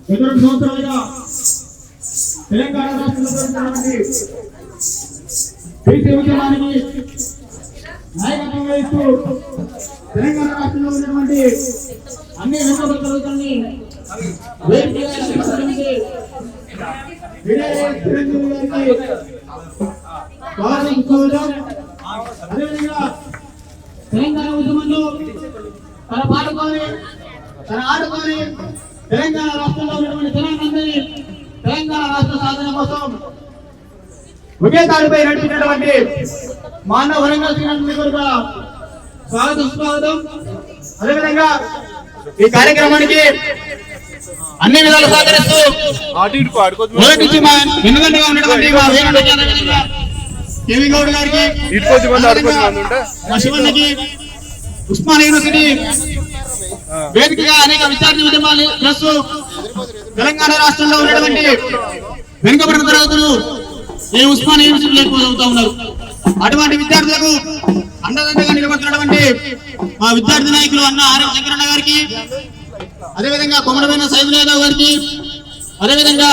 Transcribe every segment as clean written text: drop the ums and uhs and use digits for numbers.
2 సంవత్సరాలుగా తెలంగాణ రాష్ట్రంలో బీసీ ఉద్యమానికి నాయకత్వం వహిస్తూ తెలంగాణ రాష్ట్రంలో ఉన్నటువంటి అన్ని వెనుకబడిన తరగతులని అదేవిధంగా తెలంగాణ ఉద్యమంలో తన పాల్గొని తన ఆడుకొని తెలంగాణ రాష్ట్రంలో ఉన్నటువంటి జనాలందరినీ తెలంగాణ రాష్ట్ర సాధన కోసం ఒకే తాడిపై నడిపినటువంటి మానవ వరంగల్ శ్రీనివాస స్వాగతం స్వాగతం. అదేవిధంగా ఈ కార్యక్రమానికి అన్ని విధాలు సహకరిస్తూ మొదటి నుంచి మా వెనుగంటగా ఉన్నటువంటి మా కేవీ గౌడ్ గారికి, మా శివన్నకి, ఉస్మానియా యూనివర్సిటీ వేదికగా అనేక విద్యార్థి ఉద్యమాలు చేస్తూ తెలంగాణ రాష్ట్రంలో ఉన్నటువంటి వెనుకబడిన తరగతులు ఈ ఉస్మానియా యూనివర్సిటీలో ఎక్కువ చదువుతా ఉన్నారు. అటువంటి విద్యార్థులకు అండదండగా నిలబడుతున్నటువంటి మా విద్యార్థి నాయకులు అన్న ఆర్ఎం శంకరన్న గారికి, అదేవిధంగా కొమరమైన సైదుల్ యాదవ్ గారికి, అదేవిధంగా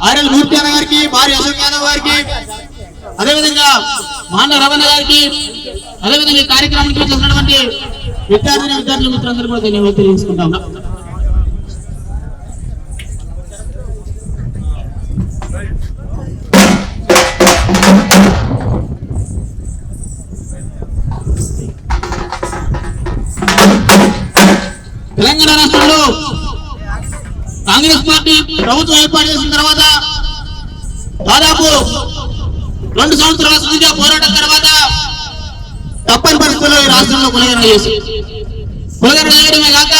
ఆర్ఎల్ మూర్తి అన్న గారికి, భార్య అశోక్ యాదవ్ గారికి, అదేవిధంగా మాన రవణ గారికి, అదేవిధంగా కార్యక్రమానికి వచ్చినటువంటి విద్యార్థుల మిత్రులందరూ కూడా ధన్యవాదాలు తెలియజేసుకుంటా ఉన్నా. తెలంగాణ రాష్ట్రంలో కాంగ్రెస్ పార్టీ ప్రభుత్వం ఏర్పాటు చేసిన తర్వాత దాదాపు 2 సంవత్సరాల సుదీర్ఘ పోరాటం తర్వాత తప్పని పరిస్థితుల్లో ఈ రాష్ట్రంలో కులగణన చేయడమే కాక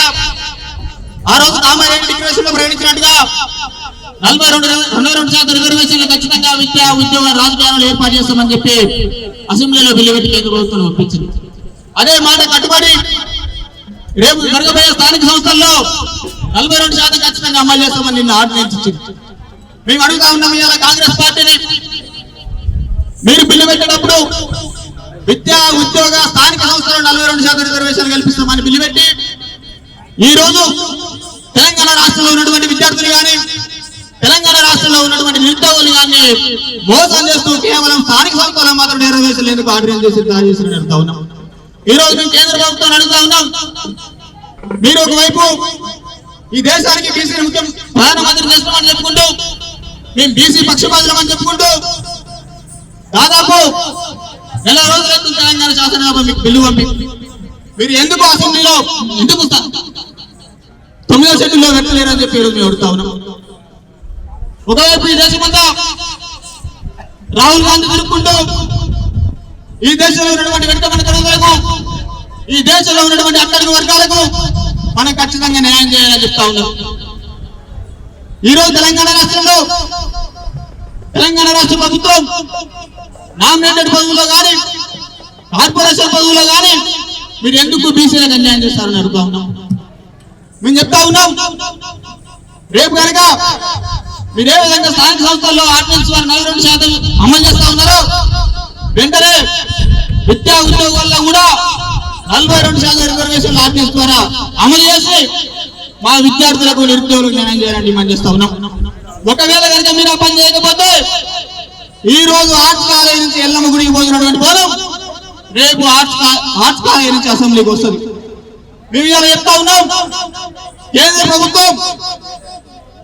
ఆ రోజు కామారెడ్డి డిక్లరేషన్ లో ప్రకటించినట్టుగా 42% రిజర్వేషన్లు ఖచ్చితంగా విద్యా ఉద్యోగ రాజకీయాలు ఏర్పాటు చేస్తామని చెప్పి అసెంబ్లీలో బిల్లు పెట్టి కేంద్ర ప్రభుత్వం ఒప్పించింది. అదే మాట కట్టుబడి రేపు జరగబోయే స్థానిక సంస్థల్లో 42% ఖచ్చితంగా అమలు చేస్తామని నిన్న ఆర్డినెన్స్ ఇచ్చింది. మేము అడుగుతా ఉన్నాం ఇవాళ కాంగ్రెస్ పార్టీని, మీరు బిల్లు పెట్టేటప్పుడు విద్యా ఉద్యోగ స్థానిక సంస్థలు 42% రిజర్వేషన్ కల్పిస్తామని బిల్లు పెట్టి ఈ రోజు తెలంగాణ రాష్ట్రంలో ఉన్నటువంటి విద్యార్థులు కానీ తెలంగాణ రాష్ట్రంలో ఉన్నటువంటి నిరుద్యోగులు కానీ మోసం చేస్తూ కేవలం స్థానిక సంస్థల్లో మాత్రం రిజర్వేషన్ ఎందుకు ఆర్డినెన్స్ చేసి అడుగుతా ఉన్నాం. ఈ రోజు మేము కేంద్ర ప్రభుత్వాన్ని అడుగుతా ఉన్నాం, మీరు ఒకవైపు ఈ దేశానికి బీసీ ముఖ్యం ప్రధానమంత్రి చేస్తున్నామని చెప్పుకుంటూ మేము బీసీ పక్షపాతులం అని చెప్పుకుంటూ దాదాపు 4 రోజుల తెలంగాణ శాసనసభ మీకు బిల్లు పంపి మీరు ఎందుకు అసెంబ్లీలో ఎందుకు 9వ షెడ్యూల్లో పెట్టలేరని చెప్పి మేము అడుగుతా ఉన్నాం. ఒకవైపు ఈ దేశమంతా రాహుల్ గాంధీ తిరుక్కుంటూ ఈ దేశంలో ఉన్నటువంటి వెనుకబడిన తరగతులకు, ఈ దేశంలో ఉన్నటువంటి అట్టడుగు వర్గాలకు మనం ఖచ్చితంగా న్యాయం చేయాలని చెప్తా ఉన్నాం. ఈరోజు తెలంగాణ రాష్ట్రంలో తెలంగాణ రాష్ట్ర ప్రభుత్వం నామినేటెడ్ పదవుల్లో కానీ కార్పొరేషన్ పదవుల్లో కానీ మీరు ఎందుకు బీసీలకు అన్యాయం చేస్తారని అడుగుతా ఉన్నాం. మేము చెప్తా ఉన్నాం, రేపు కనుక మీరు ఏ విధంగా స్థానిక సంస్థల్లో ఆర్డినెన్స్ 42% అమలు చేస్తా ఉన్నారో వెంటనే విద్యా ఉద్యోగాల్లో కూడా 42% రిజర్వేషన్ ఆర్డినెన్స్ ద్వారా అమలు చేసి మా విద్యార్థులకు నిరుద్యోగులకు న్యాయం చేయాలని డిమాండ్ చేస్తా ఉన్నాం. ఒకవేళ కనుక మీరు ఆ పని చేయకపోతే ఈ రోజు ఆర్ట్స్ కాలేజ్ నుంచి ఎల్లమ్మ గుడికి పోతున్నటువంటి పోరం రేపు ఆర్ట్స్ కాలేజ్ నుంచి అసెంబ్లీకి వస్తుంది. మేము ఇలా చెప్తా ఉన్నాం, కేంద్ర ప్రభుత్వం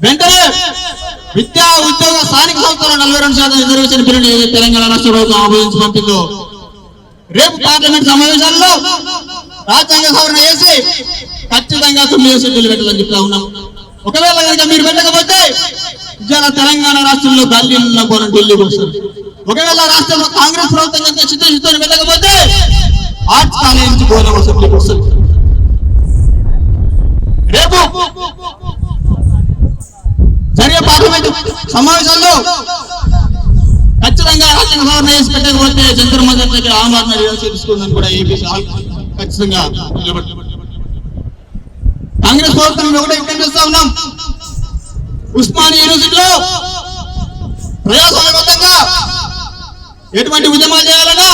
వెంటనే విద్యా ఉద్యోగ స్థానిక సంస్థల 42% రిజర్వేషన్ బిల్లుని తెలంగాణ రాష్ట్ర ప్రభుత్వం ఆమోదించి పంపిందో రేపు పార్లమెంట్ సమావేశాల్లో రాజ్యాంగ సవరణ చేసి ఖచ్చితంగా 9వ షెడ్యూల్ పెట్టాలని చెప్తా ఉన్నాం. ఒకవేళ కనుక మీరు పెట్టకపోతే ఇవాళ తెలంగాణ రాష్ట్రంలో గల్లీలో పోవడం ఢిల్లీకి వస్తుంది. ఒకవేళ రాష్ట్రంలో కాంగ్రెస్ ప్రభుత్వం కనుక చిత్తశుద్ధితో వెళ్ళకపోతే ఆర్ట్స్ కాలేజ్ నుంచి పోవడం అసెంబ్లీకి వస్తుంది. రేపు జరిగే పార్లమెంట్ సమావేశాల్లో ఖచ్చితంగా రాజ్యాంగ సవరణ చేసి పెట్టకపోతే జంతర్ మంతర్ దగ్గర ఆమ్ ఆద్మీ తీసుకుందని కూడా ఏపీ ఖచ్చితంగా కాంగ్రెస్ ప్రభుత్వం ఒకటే విజ్ఞప్తి చేస్తా ఉన్నాం, ఉస్మానియా యూనివర్సిటీలో ప్రజాస్వామ్యబద్ధంగా ఎటువంటి ఉద్యమాలు చేయాలన్నా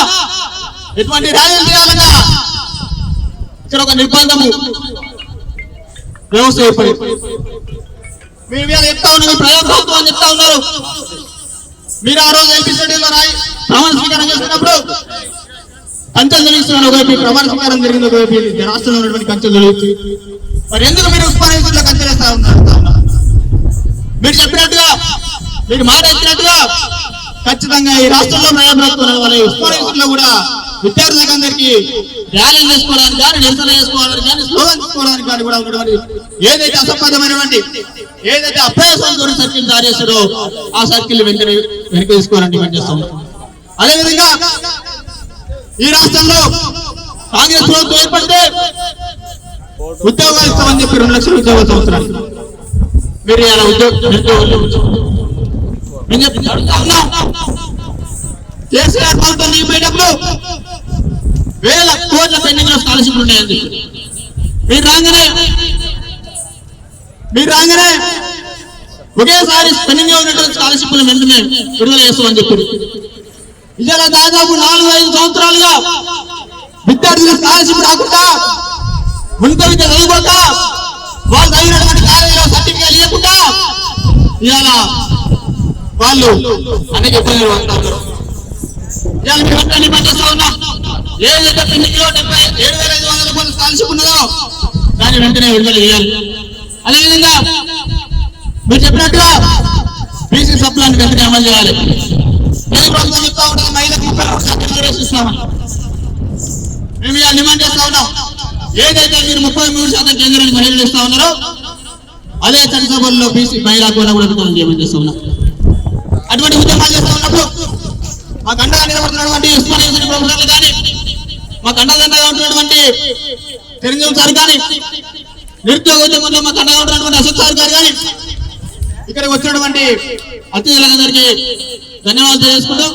ఎటువంటి ర్యాలీలు చేయాలన్నా ఇక్కడ ఒక నిర్బంధము వ్యవస్థ ఏర్పడింది. మీరు వీళ్ళు చెప్తా ఉన్నారు ప్రజాప్రభుత్వం అని చెప్తా ఉన్నారు. మీరు ఆ రోజు ఎల్పీ స్టేడియంలో ప్రమాణ స్వీకారం చేస్తున్నప్పుడు కంచెలు తొలగిస్తున్నారు. ఒకవైపు ప్రమాణ స్వీకారం జరిగింది, ఒకవైపు రాష్ట్రంలో ఉన్నటువంటి కంచెలు తొలగించి మరి ఎందుకు మీరు ఉస్మానియా యూనివర్సిటీలో కంచెలు వేస్తా ఉన్నారు? మీరు చెప్పినట్టుగా మీరు మాట ఇచ్చినట్టుగా ఖచ్చితంగా ఈ రాష్ట్రంలో ప్రజాప్రభుత్వం వాళ్ళ ఉస్మానియా యూనివర్సిటీలో కూడా విద్యార్థులకు అందరికీ ర్యాలీలు చేసుకోవడానికి కానీ నిరసన చేసుకోవడానికి కానీ స్లోగన్ తీసుకోవడానికి కానీ కూడా ఉన్నటువంటి ఏదైతే అసంబద్ధమైనటువంటి ఏదైతే అప్రయోజనంతో సర్కిల్ జారీ చేస్తారో ఆ సర్కిల్ వెంటనే వెనక్కి తీసుకోవాలని డిమాండ్ చేస్తాం. అదేవిధంగా ఈ రాష్ట్రంలో కాంగ్రెస్ ప్రభుత్వం ఏర్పడితే ఉద్యోగాలు ఇస్తామని చెప్పి 2 లక్షల ఉద్యోగాలు సంవత్సరానికి మీరు ఇలా కేసీఆర్ ప్రభుత్వం దిగిపోయేటప్పుడు వేల కోట్ల పెండింగ్ లో స్కాలర్షిప్ ఉన్నాయండి. మీరు రాగానే ఒకేసారి పెండింగ్ లో ఉన్నటువంటి స్కాలర్షిప్ వెంటనే విడుదల చేస్తామని చెప్పారు. ఇలా దాదాపు 4-5 సంవత్సరాలుగా విద్యార్థులకు స్కాలర్షిప్ రాకుండా ఉన్నత విద్య చదువుకోక వాళ్ళు చదివినటువంటి కాలేజీలో సర్టిఫికేట్ ఇవ్వకుండా ఇవాళ వాళ్ళు అనేక ఇబ్బందులు పడుతున్నారు. ఇవాళ మేము వెంటనే డిమాండ్ చేస్తా ఉన్నాం, ఏదైతే పెండింగ్లో 77,500 రూపాయల స్కాలర్షిప్ ఉన్నదో దాన్ని వెంటనే విడుదల చేయాలి. అదేవిధంగా మీరు చెప్పినట్టుగా బీసీ సప్లాన్ని వెంటనే అమలు చేయాలి. ప్రభుత్వం చెప్తా ఉంటుంది మహిళలకు 30% ఇస్తామని. మేము ఇలా డిమాండ్ చేస్తా ఉన్నాం, ఏదైతే మీరు 33% కేంద్రానికి మహిళలు ఇస్తా ఉన్నారో అదే చట్టసభల్లో బీసీ మహిళా కూడా డిమాండ్ చేస్తా ఉన్నాం. అటువంటి ఉద్యమాలు చేస్తా ఉన్నప్పుడు మాకు అండగా నిలబడుతున్నటువంటి ఉస్మానియా యూనివర్సిటీ ప్రొఫెసర్లు కానీ మాకు అండదండగా ఉంటున్నటువంటి చిరంజీవి సార్ కానీ నిరుద్యోగ ఉద్యమంలో మాకు అండగా ఉంటున్నటువంటి అశోక్ సార్ గారు కానీ ఇక్కడికి వచ్చినటువంటి అతిథులందరికీ ధన్యవాదాలు తెలియజేసుకుంటూ